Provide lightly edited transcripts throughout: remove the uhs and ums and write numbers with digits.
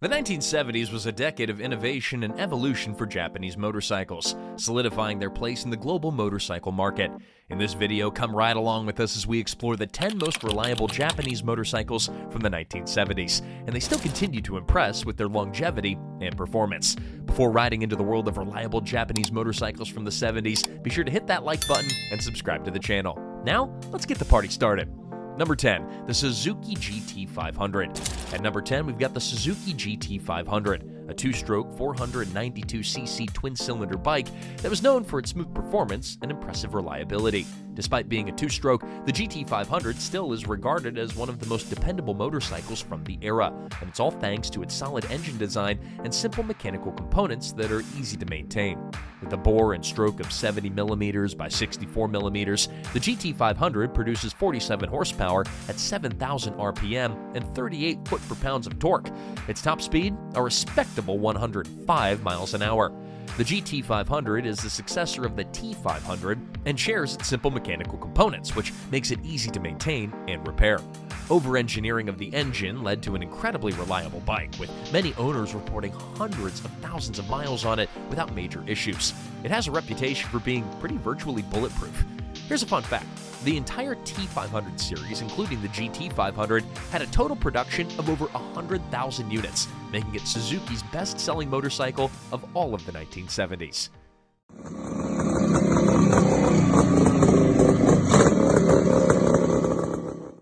The 1970s was a decade of innovation and evolution for Japanese motorcycles, solidifying their place in the global motorcycle market. In this video, come ride along with us as we explore the 10 most reliable Japanese motorcycles from the 1970s, and they still continue to impress with their longevity and performance. Before riding into the world of reliable Japanese motorcycles from the 70s, be sure to hit that like button and subscribe to the channel. Now, let's get the party started. Number 10, the Suzuki GT500. At number 10, we've got the Suzuki GT500, a two-stroke 492cc twin-cylinder bike that was known for its smooth performance and impressive reliability. Despite being a two-stroke, the GT500 still is regarded as one of the most dependable motorcycles from the era, and it's all thanks to its solid engine design and simple mechanical components that are easy to maintain. With a bore and stroke of 70mm by 64mm, the GT500 produces 47 horsepower at 7,000 RPM and 38 foot-per-pound of torque. Its top speed, a respectable 105 miles an hour. The GT500 is the successor of the T500 and shares its simple mechanical components, which makes it easy to maintain and repair. Over-engineering of the engine led to an incredibly reliable bike, with many owners reporting hundreds of thousands of miles on it without major issues. It has a reputation for being pretty virtually bulletproof. Here's a fun fact. The entire T500 series, including the GT500, had a total production of over 100,000 units, making it Suzuki's best-selling motorcycle of all of the 1970s.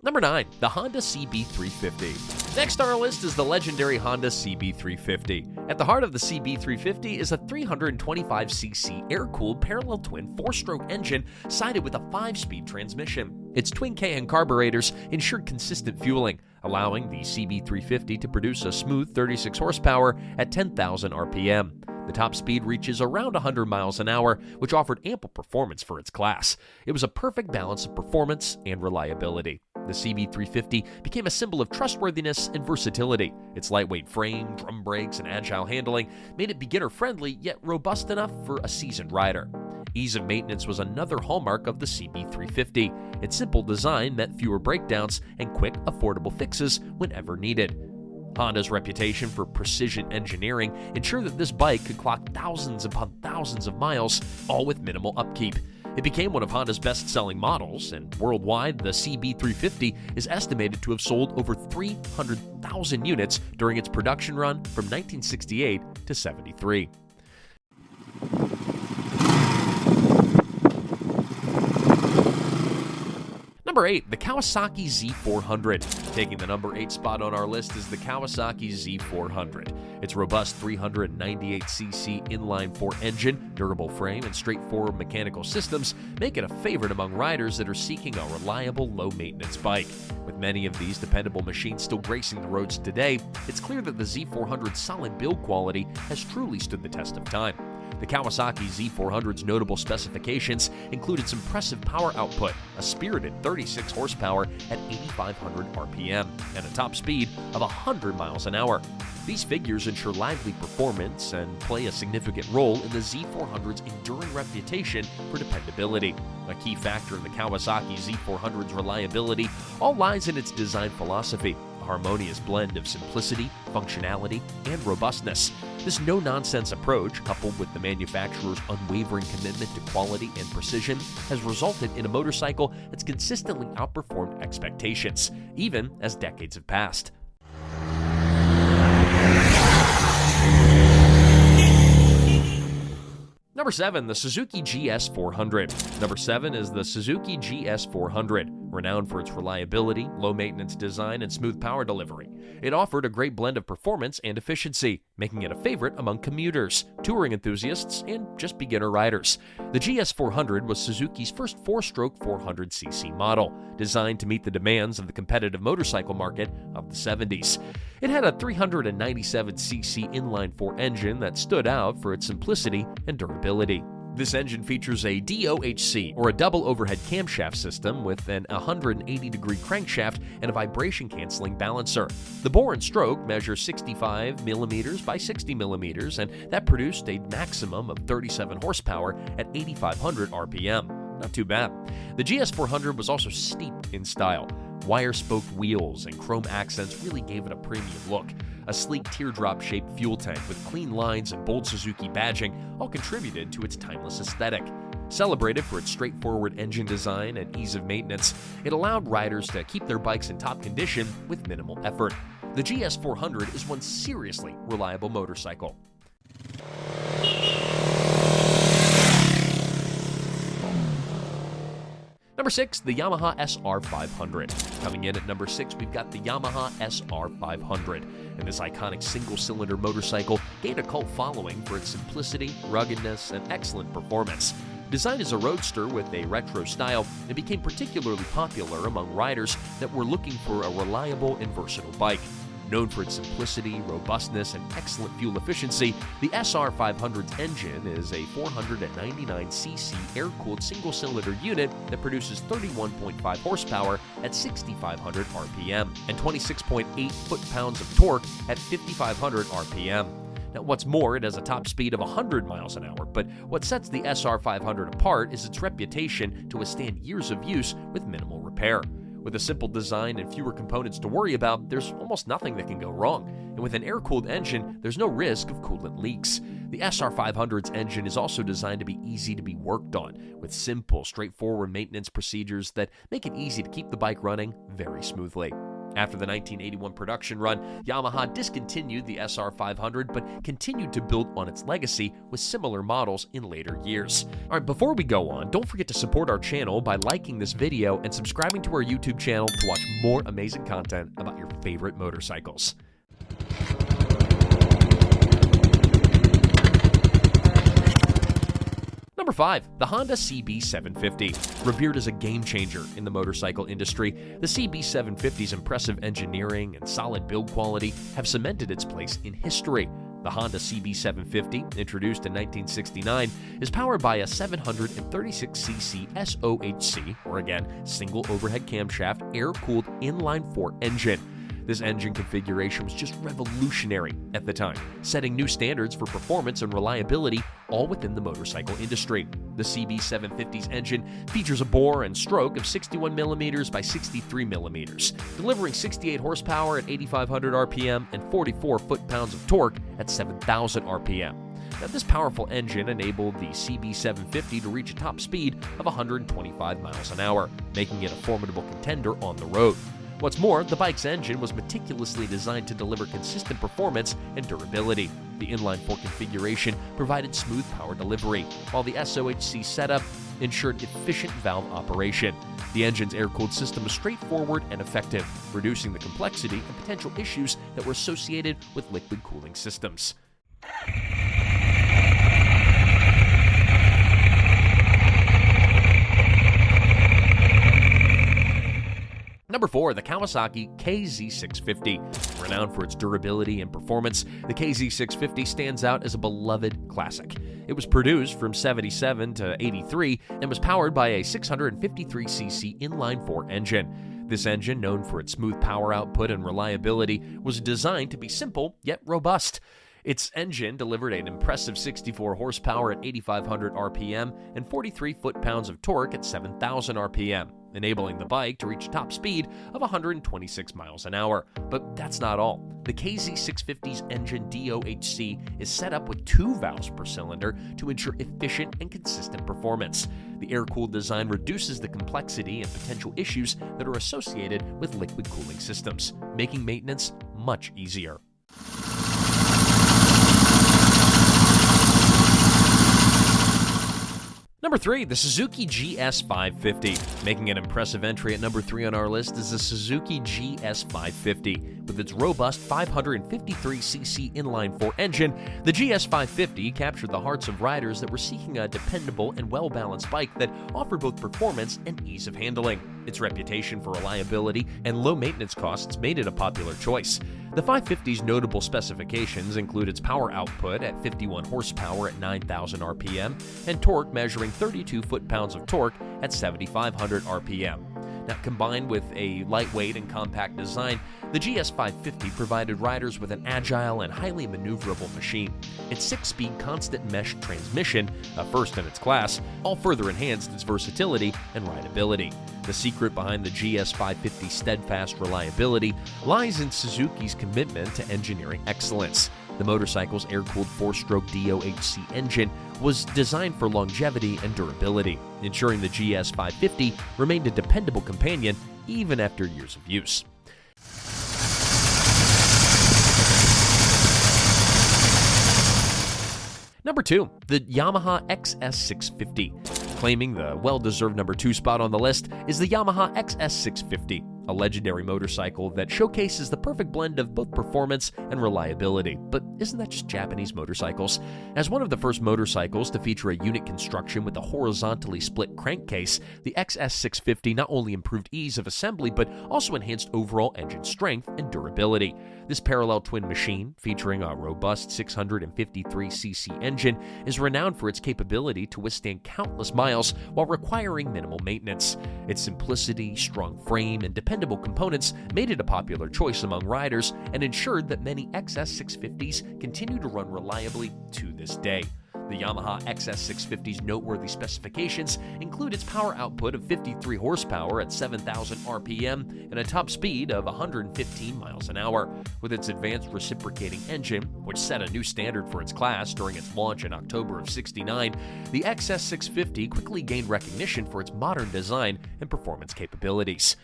Number 9, the Honda CB350. Next on our list is the legendary Honda CB350. At the heart of the CB350 is a 325cc air-cooled parallel twin 4-stroke engine sided with a 5-speed transmission. Its twin KN carburetors ensured consistent fueling, allowing the CB350 to produce a smooth 36 horsepower at 10,000 RPM. The top speed reaches around 100 miles an hour, which offered ample performance for its class. It was a perfect balance of performance and reliability. The CB350 became a symbol of trustworthiness and versatility. Its lightweight frame, drum brakes, and agile handling made it beginner-friendly yet robust enough for a seasoned rider. Ease of maintenance was another hallmark of the CB350. Its simple design meant fewer breakdowns and quick, affordable fixes whenever needed. Honda's reputation for precision engineering ensured that this bike could clock thousands upon thousands of miles, all with minimal upkeep. It became one of Honda's best-selling models, and worldwide, the CB350 is estimated to have sold over 300,000 units during its production run from 1968 to 73. Number 8, the Kawasaki Z400. Taking the number 8 spot on our list is the Kawasaki Z400. Its robust 398cc inline-4 engine, durable frame, and straightforward mechanical systems make it a favorite among riders that are seeking a reliable, low-maintenance bike. With many of these dependable machines still gracing the roads today, it's clear that the Z400's solid build quality has truly stood the test of time. The Kawasaki Z400's notable specifications include its impressive power output, a spirited 36 horsepower at 8,500 RPM, and a top speed of 100 miles an hour. These figures ensure lively performance and play a significant role in the Z400's enduring reputation for dependability. A key factor in the Kawasaki Z400's reliability all lies in its design philosophy, a harmonious blend of simplicity, functionality, and robustness. This no-nonsense approach, coupled with the manufacturer's unwavering commitment to quality and precision, has resulted in a motorcycle that's consistently outperformed expectations, even as decades have passed. Number 7, the Suzuki GS400. Number 7 is the Suzuki GS400, renowned for its reliability, low-maintenance design, and smooth power delivery. It offered a great blend of performance and efficiency, making it a favorite among commuters, touring enthusiasts, and just beginner riders. The GS400 was Suzuki's first 4-stroke 400cc model, designed to meet the demands of the competitive motorcycle market of the 70s. It had a 397cc inline-4 engine that stood out for its simplicity and durability. This engine features a DOHC, or a double overhead camshaft system, with an 180-degree crankshaft and a vibration-canceling balancer. The bore and stroke measure 65mm by 60mm, and that produced a maximum of 37 horsepower at 8,500 RPM. Not too bad. The GS400 was also steeped in style. Wire-spoked wheels and chrome accents really gave it a premium look. A sleek teardrop-shaped fuel tank with clean lines and bold Suzuki badging all contributed to its timeless aesthetic. Celebrated for its straightforward engine design and ease of maintenance, it allowed riders to keep their bikes in top condition with minimal effort. The GS400 is one seriously reliable motorcycle. Number 6, the Yamaha SR500. Coming in at number 6, we've got the Yamaha SR500. And this iconic single-cylinder motorcycle gained a cult following for its simplicity, ruggedness, and excellent performance. Designed as a roadster with a retro style, it became particularly popular among riders that were looking for a reliable and versatile bike. Known for its simplicity, robustness, and excellent fuel efficiency, the SR500's engine is a 499cc air-cooled single-cylinder unit that produces 31.5 horsepower at 6,500 RPM and 26.8 foot-pounds of torque at 5,500 RPM. Now, what's more, it has a top speed of 100 miles an hour, but what sets the SR500 apart is its reputation to withstand years of use with minimal repair. With a simple design and fewer components to worry about, there's almost nothing that can go wrong. And with an air-cooled engine, there's no risk of coolant leaks. The SR500's engine is also designed to be easy to be worked on, with simple, straightforward maintenance procedures that make it easy to keep the bike running very smoothly. After the 1981 production run, Yamaha discontinued the SR500 but continued to build on its legacy with similar models in later years. Alright, before we go on, don't forget to support our channel by liking this video and subscribing to our YouTube channel to watch more amazing content about your favorite motorcycles. Number 5, the Honda CB750. Revered as a game-changer in the motorcycle industry, the CB750's impressive engineering and solid build quality have cemented its place in history. The Honda CB750, introduced in 1969, is powered by a 736cc SOHC, or again, single overhead camshaft, air-cooled inline-4 engine. This engine configuration was just revolutionary at the time, setting new standards for performance and reliability all within the motorcycle industry. The CB750's engine features a bore and stroke of 61mm by 63mm, delivering 68 horsepower at 8,500 RPM and 44 foot-pounds of torque at 7,000 RPM. Now, this powerful engine enabled the CB750 to reach a top speed of 125 miles an hour, making it a formidable contender on the road. What's more, the bike's engine was meticulously designed to deliver consistent performance and durability. The inline-4 configuration provided smooth power delivery, while the SOHC setup ensured efficient valve operation. The engine's air-cooled system was straightforward and effective, reducing the complexity and potential issues that were associated with liquid cooling systems. Number 4, the Kawasaki KZ650. Renowned for its durability and performance, the KZ650 stands out as a beloved classic. It was produced from 77 to 83 and was powered by a 653cc inline-4 engine. This engine, known for its smooth power output and reliability, was designed to be simple yet robust. Its engine delivered an impressive 64 horsepower at 8,500 RPM and 43 foot-pounds of torque at 7,000 RPM, enabling the bike to reach a top speed of 126 miles an hour. But that's not all. The KZ650's engine DOHC is set up with 2 valves per cylinder to ensure efficient and consistent performance. The air-cooled design reduces the complexity and potential issues that are associated with liquid cooling systems, making maintenance much easier. Number 3, the Suzuki GS550. Making an impressive entry at number 3 on our list is the Suzuki GS550. With its robust 553cc inline-4 engine, the GS550 captured the hearts of riders that were seeking a dependable and well-balanced bike that offered both performance and ease of handling. Its reputation for reliability and low maintenance costs made it a popular choice. The 550's notable specifications include its power output at 51 horsepower at 9,000 RPM and torque measuring 32 foot-pounds of torque at 7,500 RPM. Now, combined with a lightweight and compact design, the GS550 provided riders with an agile and highly maneuverable machine. Its 6-speed constant mesh transmission, a first in its class, all further enhanced its versatility and rideability. The secret behind the GS550's steadfast reliability lies in Suzuki's commitment to engineering excellence. The motorcycle's air-cooled 4-stroke DOHC engine was designed for longevity and durability, ensuring the GS550 remained a dependable companion even after years of use. Number 2, the Yamaha XS650. Claiming the well-deserved number 2 spot on the list is the Yamaha XS650, a legendary motorcycle that showcases the perfect blend of both performance and reliability. But isn't that just Japanese motorcycles? As one of the first motorcycles to feature a unit construction with a horizontally split crankcase, the XS650 not only improved ease of assembly, but also enhanced overall engine strength and durability. This parallel twin machine, featuring a robust 653cc engine, is renowned for its capability to withstand countless miles while requiring minimal maintenance. Its simplicity, strong frame, and dependable components made it a popular choice among riders and ensured that many XS650s continue to run reliably to this day. The Yamaha XS650's noteworthy specifications include its power output of 53 horsepower at 7,000 RPM and a top speed of 115 miles an hour. With its advanced reciprocating engine, which set a new standard for its class during its launch in October of '69, the XS650 quickly gained recognition for its modern design and performance capabilities.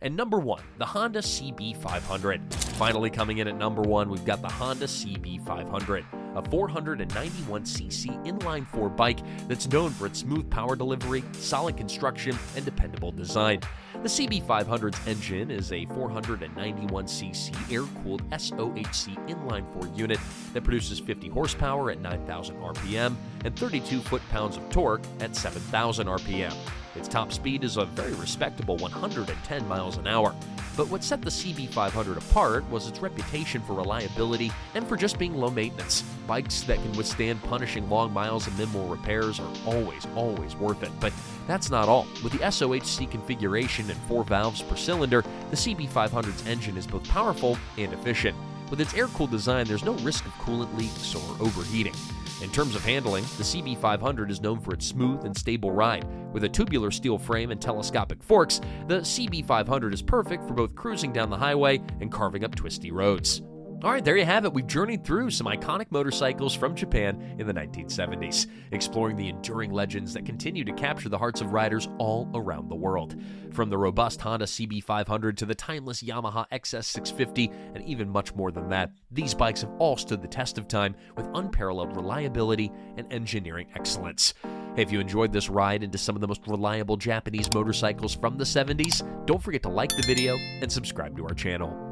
And number 1, the Honda CB500. Finally coming in at number 1, we've got the Honda CB500, a 491cc inline-4 bike that's known for its smooth power delivery, solid construction, and dependable design. The CB500's engine is a 491cc air-cooled SOHC inline-4 unit that produces 50 horsepower at 9,000 RPM and 32 foot-pounds of torque at 7,000 RPM. Its top speed is a very respectable 110 miles an hour. But what set the CB500 apart was its reputation for reliability and for just being low maintenance. Bikes that can withstand punishing long miles and minimal repairs are always worth it. But that's not all. With the SOHC configuration and 4 valves per cylinder, the CB500's engine is both powerful and efficient. With its air-cooled design, there's no risk of coolant leaks or overheating. In terms of handling, the CB500 is known for its smooth and stable ride. With a tubular steel frame and telescopic forks, the CB500 is perfect for both cruising down the highway and carving up twisty roads. Alright, there you have it. We've journeyed through some iconic motorcycles from Japan in the 1970s, exploring the enduring legends that continue to capture the hearts of riders all around the world. From the robust Honda CB500 to the timeless Yamaha XS650, and even much more than that, these bikes have all stood the test of time with unparalleled reliability and engineering excellence. Hey, if you enjoyed this ride into some of the most reliable Japanese motorcycles from the 70s, don't forget to like the video and subscribe to our channel.